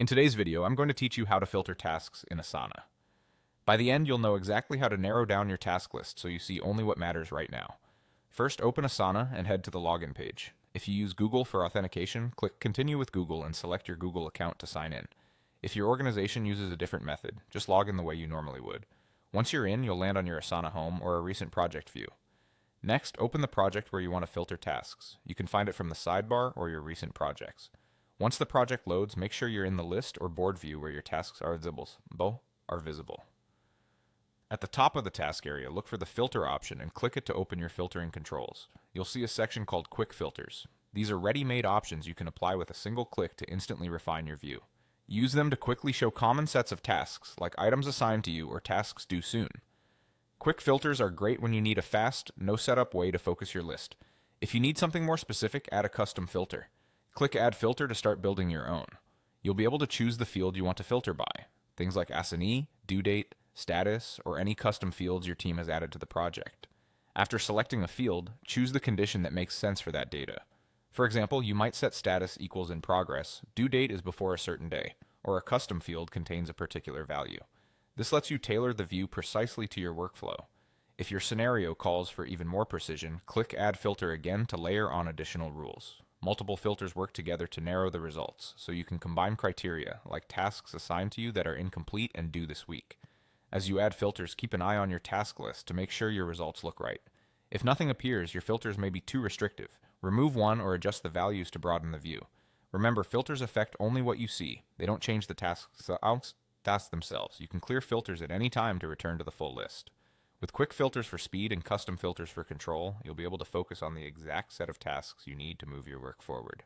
In today's video, I'm going to teach you how to filter tasks in Asana. By the end, you'll know exactly how to narrow down your task list so you see only what matters right now. First, open Asana and head to the login page. If you use Google for authentication, click Continue with Google and select your Google account to sign in. If your organization uses a different method, just log in the way you normally would. Once you're in, you'll land on your Asana home or a recent project view. Next, open the project where you want to filter tasks. You can find it from the sidebar or your recent projects. Once the project loads, make sure you're in the list or board view where your tasks are visible. At the top of the task area, look for the filter option and click it to open your filtering controls. You'll see a section called Quick Filters. These are ready-made options you can apply with a single click to instantly refine your view. Use them to quickly show common sets of tasks, like items assigned to you or tasks due soon. Quick filters are great when you need a fast, no-setup way to focus your list. If you need something more specific, add a custom filter. Click Add Filter to start building your own. You'll be able to choose the field you want to filter by, things like assignee, due date, status, or any custom fields your team has added to the project. After selecting a field, choose the condition that makes sense for that data. For example, you might set status equals in progress, due date is before a certain day, or a custom field contains a particular value. This lets you tailor the view precisely to your workflow. If your scenario calls for even more precision, click Add Filter again to layer on additional rules. Multiple filters work together to narrow the results, so you can combine criteria, like tasks assigned to you that are incomplete and due this week. As you add filters, keep an eye on your task list to make sure your results look right. If nothing appears, your filters may be too restrictive. Remove one or adjust the values to broaden the view. Remember, filters affect only what you see. They don't change the tasks themselves. You can clear filters at any time to return to the full list. With quick filters for speed and custom filters for control, you'll be able to focus on the exact set of tasks you need to move your work forward.